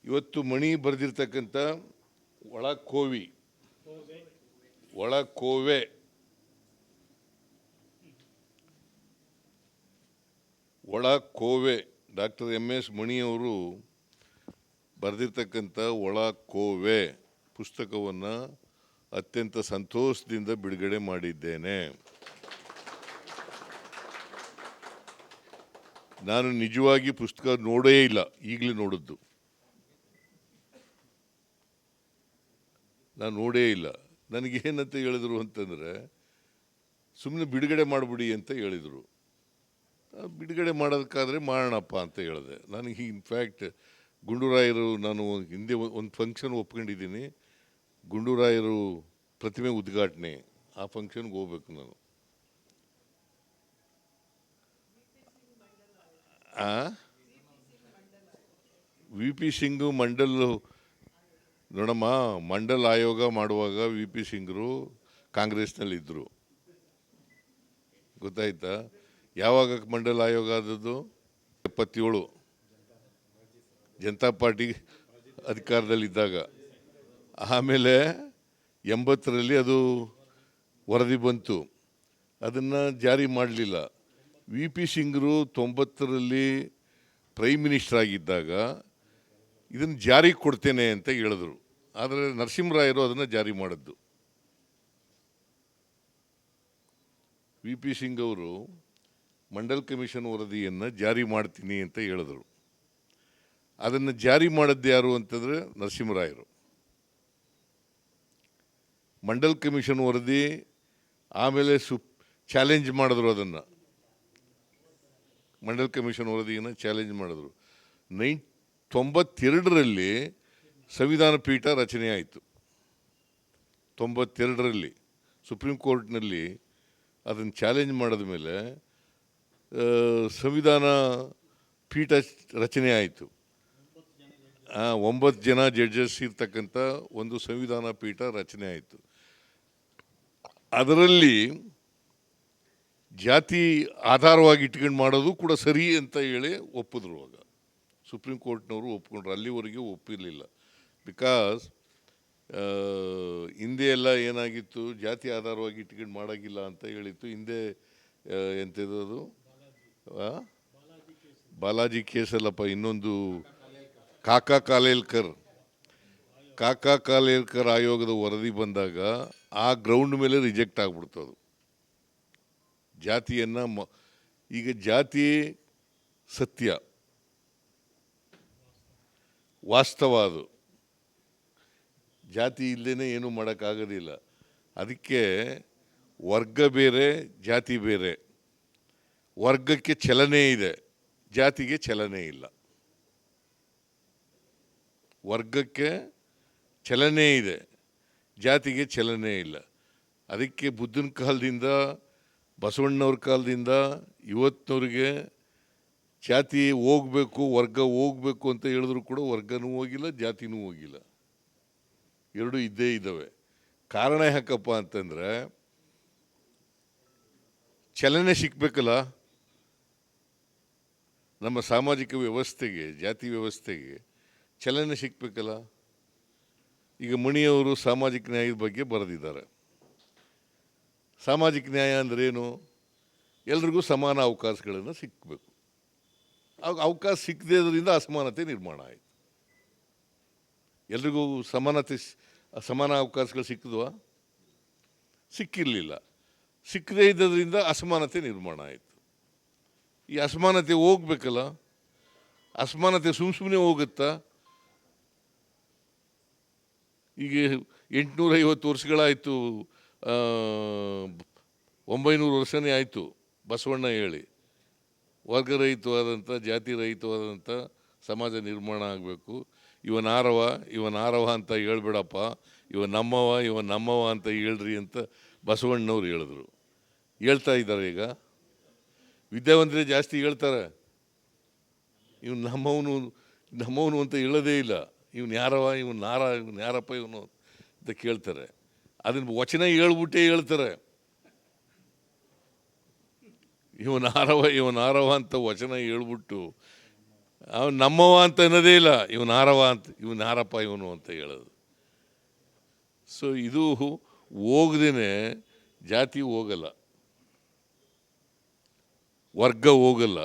ಇವತ್ತು ಮಣಿ ಬರೆದಿರ್ತಕ್ಕಂಥ ಒಳಕೋವೆ doctor MS ಮಣಿಯವರು ಬರೆದಿರ್ತಕ್ಕಂಥ ಒಳಕೋವೆ ಪುಸ್ತಕವನ್ನು ಅತ್ಯಂತ ಸಂತೋಷದಿಂದ ಬಿಡುಗಡೆ ಮಾಡಿದ್ದೇನೆ. ನಾನು ನಿಜವಾಗಿ ಪುಸ್ತಕ ನೋಡೇ ಇಲ್ಲ, ಈಗಲೇ ನೋಡಿದ್ದು. ನಾನು ನೋಡೇ ಇಲ್ಲ. ನನಗೇನಂತ ಹೇಳಿದ್ರು ಅಂತಂದರೆ, ಸುಮ್ಮನೆ ಬಿಡುಗಡೆ ಮಾಡಿಬಿಡಿ ಅಂತ ಹೇಳಿದರು. ಬಿಡುಗಡೆ ಮಾಡೋದಕ್ಕಾದರೆ ಮಾಡೋಣಪ್ಪ ಅಂತ ಹೇಳಿದೆ. ನನಗೆ ಇನ್ಫ್ಯಾಕ್ಟ್ ಗುಂಡೂರಾಯರು, ನಾನು ಹಿಂದೆ ಒಂದು ಫಂಕ್ಷನ್ ಒಪ್ಕೊಂಡಿದ್ದೀನಿ, ಗುಂಡೂರಾಯರು ಪ್ರತಿಮೆ ಉದ್ಘಾಟನೆ, ಆ ಫಂಕ್ಷನ್ಗೆ ಹೋಗ್ಬೇಕು ನಾನು. VP ಸಿಂಗ್ ಮಂಡಲ್ ನೋಡಮ್ಮ, ಮಂಡಲ್ ಆಯೋಗ ಮಾಡುವಾಗ VP ಸಿಂಗ್ರು ಕಾಂಗ್ರೆಸ್ನಲ್ಲಿದ್ದರು, ಗೊತ್ತಾಯ್ತಾ? ಯಾವಾಗ ಮಂಡಲ್ ಆಯೋಗ ಆದದ್ದು? 77 ಜನತಾ ಪಾರ್ಟಿ ಅಧಿಕಾರದಲ್ಲಿದ್ದಾಗ. ಆಮೇಲೆ 80ರಲ್ಲಿ ಅದು ವರದಿ ಬಂತು, ಅದನ್ನು ಜಾರಿ ಮಾಡಲಿಲ್ಲ. VP ಸಿಂಗ್ರು 90ರಲ್ಲಿ ಪ್ರೈಮ್ ಮಿನಿಸ್ಟರ್ ಆಗಿದ್ದಾಗ ಇದನ್ನು ಜಾರಿ ಕೊಡ್ತೇನೆ ಅಂತ ಹೇಳಿದ್ರು. ಆದರೆ ನರಸಿಂಹರಾಯರು ಅದನ್ನು ಜಾರಿ ಮಾಡಿದ್ದು. VP ಸಿಂಗ್ ಅವರು ಮಂಡಲ್ ಕಮಿಷನ್ ವರದಿಯನ್ನು ಜಾರಿ ಮಾಡ್ತೀನಿ ಅಂತ ಹೇಳಿದ್ರು. ಅದನ್ನು ಜಾರಿ ಮಾಡಿದ್ದು ಯಾರು ಅಂತಂದರೆ ನರಸಿಂಹರಾಯರು. ಮಂಡಲ್ ಕಮಿಷನ್ ವರದಿ ಆಮೇಲೆ ಚಾಲೆಂಜ್ ಮಾಡಿದ್ರು, ಅದನ್ನು ಮಂಡಲ್ ಕಮಿಷನ್ ವರದಿಯನ್ನು ಚಾಲೆಂಜ್ ಮಾಡಿದ್ರು. 92ರಲ್ಲಿ ಸಂವಿಧಾನ ಪೀಠ ರಚನೆ ಆಯಿತು. 92ರಲ್ಲಿ ಸುಪ್ರೀಂ ಕೋರ್ಟ್ನಲ್ಲಿ ಅದನ್ನು ಚಾಲೆಂಜ್ ಮಾಡಿದ ಮೇಲೆ ಸಂವಿಧಾನ ಪೀಠ ರಚನೆ ಆಯಿತು. 9 ಜನ ಜಡ್ಜಸ್ ಇರ್ತಕ್ಕಂಥ ಒಂದು ಸಂವಿಧಾನ ಪೀಠ ರಚನೆ ಆಯಿತು. ಅದರಲ್ಲಿ ಜಾತಿ ಆಧಾರವಾಗಿ ಇಟ್ಕೊಂಡು ಮಾಡೋದು ಕೂಡ ಸರಿ ಅಂತ ಹೇಳಿ ಒಪ್ಪಿದ್ರು. ಆಗ ಸುಪ್ರೀಂ ಕೋರ್ಟ್ನವರು ಒಪ್ಕೊಂಡ್ರು, ಅಲ್ಲಿವರೆಗೆ ಒಪ್ಪಿರಲಿಲ್ಲ. ಬಿಕಾಸ್ ಹಿಂದೆ ಎಲ್ಲ ಏನಾಗಿತ್ತು, ಜಾತಿ ಆಧಾರವಾಗಿ ಇಟ್ಕೊಂಡು ಮಾಡೋಂಗಿಲ್ಲ ಅಂತ ಹೇಳಿತ್ತು. ಹಿಂದೆ ಎಂಥದ್ದು ಅದು ಬಾಲಾಜಿ ಕೇಸಲ್ಲಪ್ಪ, ಇನ್ನೊಂದು ಕಾಕಾ ಕಾಲೇಲ್ಕರ್ ಆಯೋಗದ ವರದಿ ಬಂದಾಗ ಆ ಗ್ರೌಂಡ್ ಮೇಲೆ ರಿಜೆಕ್ಟ್ ಆಗ್ಬಿಡ್ತು ಅದು ಜಾತಿಯನ್ನು. ಈಗ ಜಾತಿ ಸತ್ಯ, ವಾಸ್ತವ, ಅದು ಜಾತಿ ಇಲ್ಲದೇ ಏನೂ ಮಾಡೋಕ್ಕಾಗೋದಿಲ್ಲ. ಅದಕ್ಕೆ ವರ್ಗ ಬೇರೆ, ಜಾತಿ ಬೇರೆ. ವರ್ಗಕ್ಕೆ ಚಲನೆ ಇದೆ, ಜಾತಿಗೆ ಚಲನೆ ಇಲ್ಲ. ವರ್ಗಕ್ಕೆ ಚಲನೆ ಇದೆ, ಜಾತಿಗೆ ಚಲನೆ ಇಲ್ಲ. ಅದಕ್ಕೆ ಬುದ್ಧನ ಕಾಲದಿಂದ, ಬಸವಣ್ಣವ್ರ ಕಾಲದಿಂದ ಇವತ್ತಿನವ್ರಿಗೆ ಜಾತಿ ಹೋಗಬೇಕು, ವರ್ಗ ಹೋಗಬೇಕು ಅಂತ ಹೇಳಿದ್ರು ಕೂಡ ವರ್ಗನೂ ಹೋಗಿಲ್ಲ, ಜಾತಿನೂ ಹೋಗಿಲ್ಲ. ಎರಡೂ ಇದ್ದೇ ಇದ್ದಾವೆ. ಕಾರಣ ಯಾಕಪ್ಪ ಅಂತಂದರೆ, ಚಲನೆ ಸಿಕ್ಕಬೇಕಲ್ಲ ನಮ್ಮ ಸಾಮಾಜಿಕ ವ್ಯವಸ್ಥೆಗೆ, ಜಾತಿ ವ್ಯವಸ್ಥೆಗೆ ಚಲನೆ ಸಿಕ್ಕಬೇಕಲ್ಲ. ಈಗ ಮಣಿಯವರು ಸಾಮಾಜಿಕ ನ್ಯಾಯದ ಬಗ್ಗೆ ಬರೆದಿದ್ದಾರೆ. ಸಾಮಾಜಿಕ ನ್ಯಾಯ ಅಂದ್ರೇನು? ಎಲ್ರಿಗೂ ಸಮಾನ ಅವಕಾಶಗಳನ್ನು ಸಿಕ್ಕಬೇಕು. ಅವಕಾಶ ಸಿಕ್ಕದೇ ಇರೋದ್ರಿಂದ ಅಸಮಾನತೆ ನಿರ್ಮಾಣ ಆಯಿತು. ಎಲ್ರಿಗೂ ಸಮಾನ ಅವಕಾಶಗಳು ಸಿಕ್ಕಿದ್ವಾ? ಸಿಕ್ಕಿರಲಿಲ್ಲ. ಸಿಕ್ಕದೇ ಇದ್ದದ್ರಿಂದ ಅಸಮಾನತೆ ನಿರ್ಮಾಣ ಆಯಿತು. ಈ ಅಸಮಾನತೆ ಹೋಗ್ಬೇಕಲ್ಲ. ಅಸಮಾನತೆ ಸುಮ್ಮನೆ ಹೋಗುತ್ತಾ? ಈಗ 850 ವರ್ಷಗಳಾಯಿತು, 900 ವರ್ಷನೇ ಆಯಿತು ಬಸವಣ್ಣ ಹೇಳಿ. ವರ್ಗರಹಿತವಾದಂಥ, ಜಾತಿ ರಹಿತವಾದಂಥ ಸಮಾಜ ನಿರ್ಮಾಣ ಆಗಬೇಕು. ಇವನಾರವ ಅಂತ ಹೇಳ್ಬೇಡಪ್ಪ, ನಮ್ಮವ ಅಂತ ಹೇಳ್ರಿ ಅಂತ ಬಸವಣ್ಣವ್ರು ಹೇಳಿದ್ರು. ಹೇಳ್ತಾ ಇದ್ದಾರೆ. ಈಗ ವಿದ್ಯಾವಂತರೇ ಜಾಸ್ತಿ ಹೇಳ್ತಾರೆ, ಇವನು ನಮ್ಮವನು ಅಂತ ಹೇಳೋದೇ ಇಲ್ಲ. ಇವನು ಯಾರಪ್ಪ ಇವನು ಅಂತ ಕೇಳ್ತಾರೆ. ಅದನ್ನು ವಚನ ಹೇಳ್ಬಿಟ್ಟೇ ಹೇಳ್ತಾರೆ. ಇವನಾರವ ಅಂತ ವಚನ ಹೇಳ್ಬಿಟ್ಟು ಅವನು ನಮ್ಮವ ಅಂತ ಅನ್ನೋದೇ ಇಲ್ಲ, ಇವನು ಹಾರವ ಅಂತ, ಇವನು ಹಾರಪ್ಪ ಇವನು ಅಂತ ಹೇಳೋದು. ಸೊ ಇದು ಹೋಗದೇನೆ ಜಾತಿ ಹೋಗಲ್ಲ, ವರ್ಗ ಹೋಗಲ್ಲ,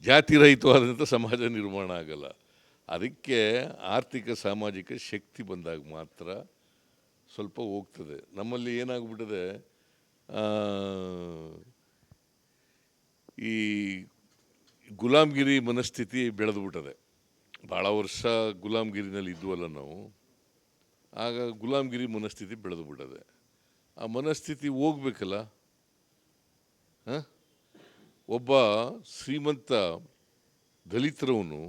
ಜಾತಿ ರಹಿತವಾದಂಥ ಸಮಾಜ ನಿರ್ಮಾಣ ಆಗಲ್ಲ. ಅದಕ್ಕೆ ಆರ್ಥಿಕ ಸಾಮಾಜಿಕ ಶಕ್ತಿ ಬಂದಾಗ ಮಾತ್ರ ಸ್ವಲ್ಪ ಹೋಗ್ತದೆ. ನಮ್ಮಲ್ಲಿ ಏನಾಗ್ಬಿಟ್ಟಿದೆ, ಈ ಗುಲಾಮ್ಗಿರಿ ಮನಸ್ಥಿತಿ ಬೆಳೆದುಬಿಟ್ಟದೆ. ಭಾಳ ವರ್ಷ ಗುಲಾಮ್ಗಿರಿನಲ್ಲಿ ಇದ್ವಲ್ಲ ನಾವು, ಆಗ ಗುಲಾಮ್ಗಿರಿ ಮನಸ್ಥಿತಿ ಬೆಳೆದುಬಿಟ್ಟದೆ. ಆ ಮನಸ್ಥಿತಿ ಹೋಗ್ಬೇಕಲ್ಲ. ಒಬ್ಬ ಶ್ರೀಮಂತ ದಲಿತರವನು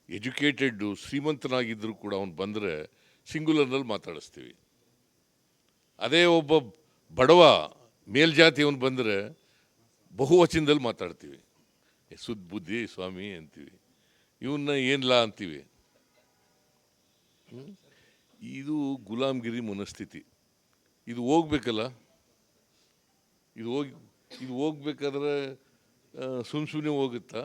ಎಜುಕೇಟೆಡ್ಡು ಶ್ರೀಮಂತನಾಗಿದ್ದರೂ ಕೂಡ ಅವನು ಬಂದರೆ ಸಿಂಗುಲರ್ನಲ್ಲಿ ಮಾತಾಡಿಸ್ತೀವಿ. ಅದೇ ಒಬ್ಬ ಬಡವ ಮೇಲ್ಜಾತಿಯವನು ಬಂದರೆ ಬಹುವಚನದಲ್ಲಿ ಮಾತಾಡ್ತೀವಿ. ಸುದ್ದ ಬುದ್ಧಿ ಸ್ವಾಮಿ ಅಂತೀವಿ, ಇವನ್ನ ಏನಿಲ್ಲ ಅಂತೀವಿ. ಇದು ಗುಲಾಮ್ಗಿರಿ ಮನಸ್ಥಿತಿ. ಇದು ಹೋಗ್ಬೇಕಲ್ಲ. ಇದು ಹೋಗ್ಬೇಕಾದ್ರೆ ಸುಮ್ಮನೆ ಹೋಗುತ್ತಾ?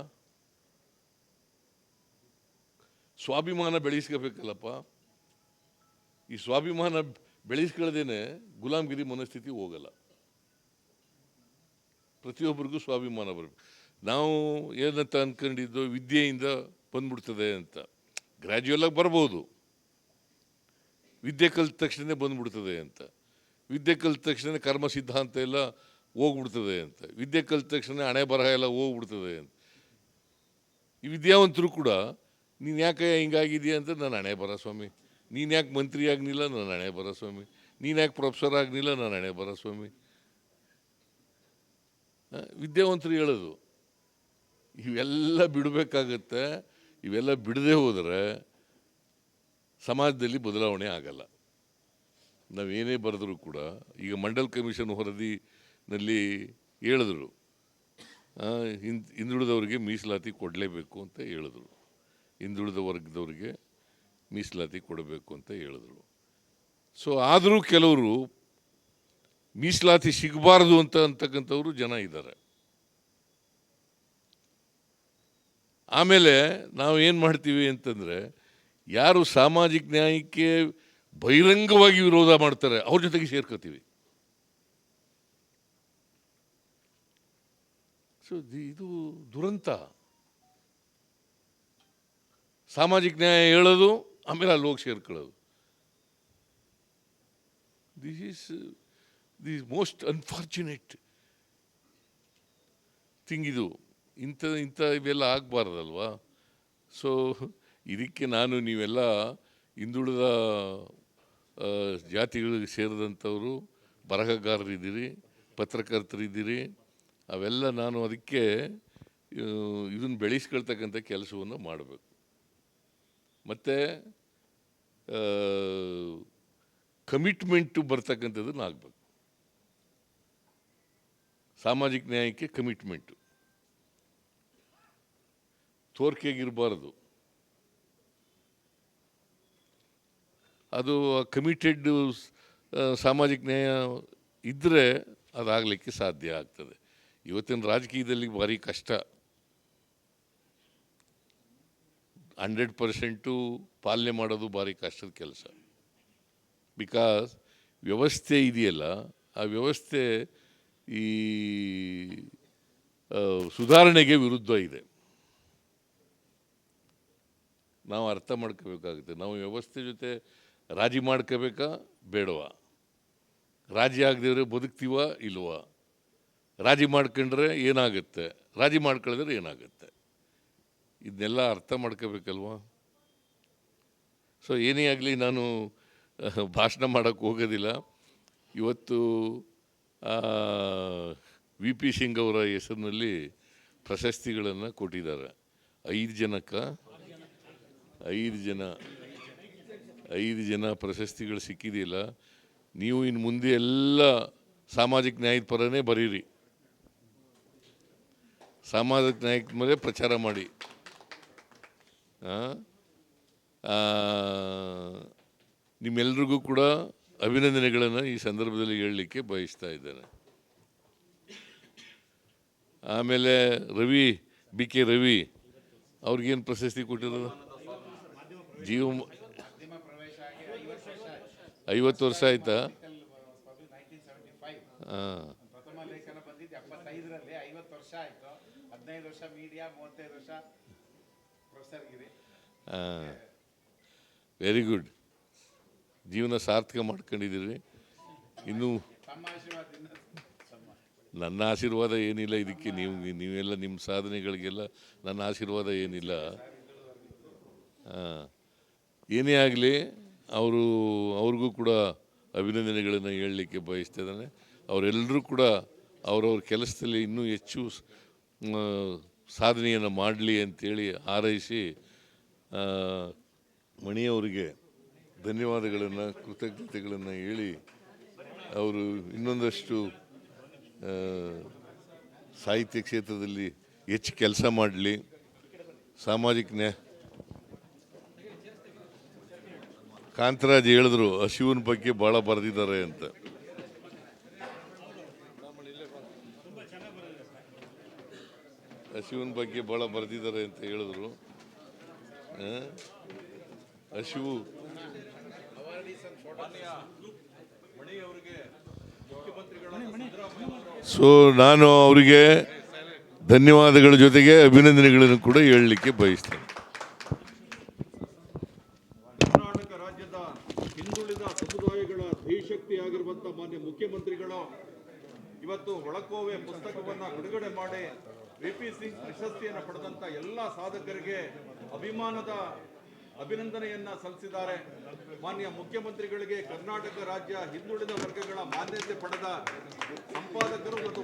ಸ್ವಾಭಿಮಾನ ಬೆಳೆಸ್ಕೋಬೇಕಲ್ಲಪ್ಪ. ಈ ಸ್ವಾಭಿಮಾನ ಬೆಳೆಸ್ಕೊಳ್ಳದೇನೆ ಗುಲಾಮ್ಗಿರಿ ಮನಸ್ಥಿತಿ ಹೋಗಲ್ಲ. ಪ್ರತಿಯೊಬ್ಬರಿಗೂ ಸ್ವಾಭಿಮಾನ ಬರಬೇಕು. ನಾವು ಏನಂತ ಅಂದ್ಕೊಂಡಿದ್ದು, ವಿದ್ಯೆಯಿಂದ ಬಂದ್ಬಿಡ್ತದೆ ಅಂತ. ಗ್ರ್ಯಾಜುಯಲಾಗಿ ಬರ್ಬೋದು, ವಿದ್ಯೆ ಕಲಿತ ತಕ್ಷಣ ಬಂದ್ಬಿಡ್ತದೆ ಅಂತ. ವಿದ್ಯೆ ಕಲಿತ ತಕ್ಷಣ ಕರ್ಮ ಸಿದ್ಧಾಂತ ಎಲ್ಲ ಹೋಗ್ಬಿಡ್ತದೆ ಅಂತ. ವಿದ್ಯೆ ಕಲಿತ ತಕ್ಷಣ ಹಣೆ ಬರಹ ಎಲ್ಲ ಹೋಗ್ಬಿಡ್ತದೆ ಅಂತ. ಈ ವಿದ್ಯಾವಂತರು ಕೂಡ ನೀನು ಯಾಕೆ ಹಿಂಗಾಗಿದೆಯಾ ಅಂತ, ನಾನು ಹಣೆ ಬರ ಸ್ವಾಮಿ. ನೀನು ಯಾಕೆ ಮಂತ್ರಿ ಆಗಲಿಲ್ಲ, ನಾನು ಹಣೆ ಬರ ಸ್ವಾಮಿ. ನೀನು ಯಾಕೆ ಪ್ರೊಫೆಸರ್ ಆಗಲಿಲ್ಲ, ನಾನು ಹಣೆ ಬರ ಸ್ವಾಮಿ. ವಿದ್ಯಾವಂತರು ಹೇಳೋದು. ಇವೆಲ್ಲ ಬಿಡಬೇಕಾಗತ್ತೆ. ಇವೆಲ್ಲ ಬಿಡದೆ ಹೋದರೆ ಸಮಾಜದಲ್ಲಿ ಬದಲಾವಣೆ ಆಗಲ್ಲ. ನಾವೇನೇ ಬರೆದರೂ ಕೂಡ, ಈಗ ಮಂಡಲ್ ಕಮಿಷನ್ ವರದಿನಲ್ಲಿ ಹೇಳಿದ್ರು, ಹಿಂದುಳಿದವರಿಗೆ ಮೀಸಲಾತಿ ಕೊಡಲೇಬೇಕು ಅಂತ ಹೇಳಿದ್ರು. ಹಿಂದುಳಿದ ವರ್ಗದವರಿಗೆ ಮೀಸಲಾತಿ ಕೊಡಬೇಕು ಅಂತ ಹೇಳಿದ್ರು. ಸೊ ಆದರೂ ಕೆಲವರು ಮೀಸಲಾತಿ ಸಿಗಬಾರ್ದು ಅಂತಕ್ಕಂಥವ್ರು ಜನ ಇದ್ದಾರೆ. ಆಮೇಲೆ ನಾವು ಏನು ಮಾಡ್ತೀವಿ ಅಂತಂದರೆ, ಯಾರು ಸಾಮಾಜಿಕ ನ್ಯಾಯಕ್ಕೆ ಬಹಿರಂಗವಾಗಿ ವಿರೋಧ ಮಾಡ್ತಾರೆ ಅವ್ರ ಜೊತೆಗೆ ಸೇರ್ಕೋತೀವಿ. ಸೊ ಇದು ದುರಂತ. ಸಾಮಾಜಿಕ ನ್ಯಾಯ ಹೇಳೋದು, ಆಮೇಲೆ ಅಲ್ಲಿ ಹೋಗಿ ಸೇರ್ಕೊಳ್ಳೋದು. This is the most unfortunate thing. ಇದು ಇಂಥ ಇವೆಲ್ಲ ಆಗಬಾರ್ದಲ್ವಾ. ಸೊ ಇದಕ್ಕೆ ನಾನು, ನೀವೆಲ್ಲ ಹಿಂದುಳಿದ ಜಾತಿಗಳಿಗೆ ಸೇರಿದಂಥವರು ಬರಹಗಾರರಿದ್ದೀರಿ, ಪತ್ರಕರ್ತರಿದ್ದೀರಿ. ಅವೆಲ್ಲ ನಾನು ಅದಕ್ಕೆ ಇದನ್ನು ಬೆಳೆಸ್ಕೊಳ್ತಕ್ಕಂಥ ಕೆಲಸವನ್ನು ಮಾಡಬೇಕು. ಮತ್ತು ಕಮಿಟ್ಮೆಂಟು ಬರ್ತಕ್ಕಂಥದ್ದನ್ನು ಆಗಬೇಕು. ಸಾಮಾಜಿಕ ನ್ಯಾಯಕ್ಕೆ ಕಮಿಟ್ಮೆಂಟು, ತೋರ್ಕೆಗಿರಬಾರ್ದು. ಅದು ಕಮಿಟೆಡ್ ಸಾಮಾಜಿಕ ನ್ಯಾಯ ಇದ್ದರೆ ಅದಾಗಲಿಕ್ಕೆ ಸಾಧ್ಯ ಆಗ್ತದೆ. ಇವತ್ತಿನ ರಾಜಕೀಯದಲ್ಲಿ ಭಾರಿ ಕಷ್ಟ. 100% ಪಾಲನೆ ಮಾಡೋದು ಭಾರಿ ಕಷ್ಟದ ಕೆಲಸ. ಬಿಕಾಸ್ ವ್ಯವಸ್ಥೆ ಇದೆಯಲ್ಲ, ಆ ವ್ಯವಸ್ಥೆ ಈ ಸುಧಾರಣೆಗೆ ವಿರುದ್ಧ ಇದೆ. ನಾವು ಅರ್ಥ ಮಾಡ್ಕೋಬೇಕಾಗುತ್ತೆ. ನಾವು ವ್ಯವಸ್ಥೆ ಜೊತೆ ರಾಜಿ ಮಾಡ್ಕೋಬೇಕಾ ಬೇಡವಾ? ರಾಜಿ ಆಗದಿದ್ರೆ ಬದುಕ್ತೀವ ಇಲ್ವಾ? ರಾಜಿ ಮಾಡ್ಕೊಂಡ್ರೆ ಏನಾಗುತ್ತೆ, ರಾಜಿ ಮಾಡ್ಕೊಳ್ಳಿದ್ರೆ ಏನಾಗುತ್ತೆ? ಇದನ್ನೆಲ್ಲ ಅರ್ಥ ಮಾಡ್ಕೋಬೇಕಲ್ವಾ? ಸೊ ಏನೇ ಆಗಲಿ, ನಾನು ಭಾಷಣ ಮಾಡೋಕ್ಕೆ ಹೋಗೋದಿಲ್ಲ. ಇವತ್ತು ವಿ ಪಿ ಸಿಂಗ್ ಅವರ ಹೆಸರಿನಲ್ಲಿ ಪ್ರಶಸ್ತಿಗಳನ್ನು ಕೊಟ್ಟಿದ್ದಾರೆ. 5 ಜನ ಪ್ರಶಸ್ತಿಗಳು ಸಿಕ್ಕಿದೆಯಲ್ಲ. ನೀವು ಇನ್ನು ಮುಂದೆ ಎಲ್ಲ ಸಾಮಾಜಿಕ ನ್ಯಾಯದ ಪರನೇ ಬರೀರಿ, ಸಾಮಾಜಿಕ ನ್ಯಾಯದ ಮೇಲೆ ಪ್ರಚಾರ ಮಾಡಿ. ನಿಮ್ಮೆಲ್ರಿಗೂ ಕೂಡ ಅಭಿನಂದನೆಗಳನ್ನು ಈ ಸಂದರ್ಭದಲ್ಲಿ ಹೇಳಲಿಕ್ಕೆ ಬಯಸ್ತಾ ಇದ್ದೇನೆ. ಆಮೇಲೆ ಬಿ ಕೆ ರವಿ ಅವ್ರಿಗೇನು ಪ್ರಶಸ್ತಿ ಕೊಟ್ಟಿರೋದು? ಜೀವ 50 ವರ್ಷ ಆಯ್ತಾ? ಹಾಂ, ಪ್ರಥಮ ಲೇಖನ ಬಂದಿದ್ದು 75ರಲ್ಲಿ, 50 ವರ್ಷ ಆಯಿತು. 15 ವರ್ಷ ಮೀಡಿಯಾ, 35 ವರ್ಷ ಪ್ರೊಫೆಸರ್ ಗಿರಿ. ಹಾಂ, ವೆರಿ ಗುಡ್. ಜೀವನ ಸಾರ್ಥಕ ಮಾಡ್ಕೊಂಡಿದ್ದೀರಿ. ಇನ್ನು ತಮ್ಮ ಆಶೀರ್ವಾದದಿಂದ ನನ್ನ ಆಶೀರ್ವಾದ ಏನಿಲ್ಲ ಇದಕ್ಕೆ. ನೀವೆಲ್ಲ ನಿಮ್ಮ ಸಾಧನೆಗಳಿಗೆಲ್ಲ ನನ್ನ ಆಶೀರ್ವಾದ ಏನಿಲ್ಲ. ಹಾಂ, ಏನೇ ಆಗಲಿ ಅವ್ರಿಗೂ ಕೂಡ ಅಭಿನಂದನೆಗಳನ್ನು ಹೇಳಲಿಕ್ಕೆ ಬಯಸ್ತಿದ್ದಾನೆ. ಅವರೆಲ್ಲರೂ ಕೂಡ ಅವರವ್ರ ಕೆಲಸದಲ್ಲಿ ಇನ್ನೂ ಹೆಚ್ಚು ಸಾಧನೆಯನ್ನು ಮಾಡಲಿ ಅಂತೇಳಿ ಹಾರೈಸಿ ಮಣಿಯವರಿಗೆ ಧನ್ಯವಾದಗಳನ್ನು, ಕೃತಜ್ಞತೆಗಳನ್ನು ಹೇಳಿ ಅವರು ಇನ್ನೊಂದಷ್ಟು ಸಾಹಿತ್ಯ ಕ್ಷೇತ್ರದಲ್ಲಿ ಹೆಚ್ಚು ಕೆಲಸ ಮಾಡಲಿ. ಸಾಮಾಜಿಕ ಕಾಂತರಾಜ್ ಹೇಳಿದ್ರು ಹಸಿವಿನ ಬಗ್ಗೆ ಭಾಳ ಬರೆದಿದ್ದಾರೆ ಅಂತ. ಹಸಿವಿನ ಬಗ್ಗೆ ಭಾಳ ಬರೆದಿದ್ದಾರೆ ಅಂತ ಹೇಳಿದ್ರು. ಹಸಿವು ಸೊ ನಾನು ಅವರಿಗೆ ಧನ್ಯವಾದಗಳ ಜೊತೆಗೆ ಅಭಿನಂದನೆಗಳನ್ನು ಕೂಡ ಹೇಳಲಿಕ್ಕೆ ಬಯಸ್ತೇನೆ. ಕರ್ನಾಟಕ ರಾಜ್ಯದ ಹಿಂದುಳಿದ ಸಮುದಾಯಗಳ ಧೀಶಕ್ತಿಯಾಗಿರುವಂಥ ಮಾನ್ಯ ಮುಖ್ಯಮಂತ್ರಿಗಳು ಇವತ್ತು ಒಳಕೋವೆ ಪುಸ್ತಕವನ್ನು ಬಿಡುಗಡೆ ಮಾಡಿ ವಿ.ಪಿ. ಸಿಂಗ್ ಪ್ರಶಸ್ತಿಯನ್ನು ಪಡೆದಂಥ ಎಲ್ಲ ಸಾಧಕರಿಗೆ ಅಭಿಮಾನದ ಅಭಿನಂದನೆಯನ್ನ ಸಲ್ಲಿಸಿದ್ದಾರೆ. ಮಾನ್ಯ ಮುಖ್ಯಮಂತ್ರಿಗಳಿಗೆ ಕರ್ನಾಟಕ ರಾಜ್ಯ ಹಿಂದುಳಿದ ವರ್ಗಗಳ ಮಾನ್ಯತೆ ಪಡೆದ ಸಂಪಾದಕರು ಮತ್ತು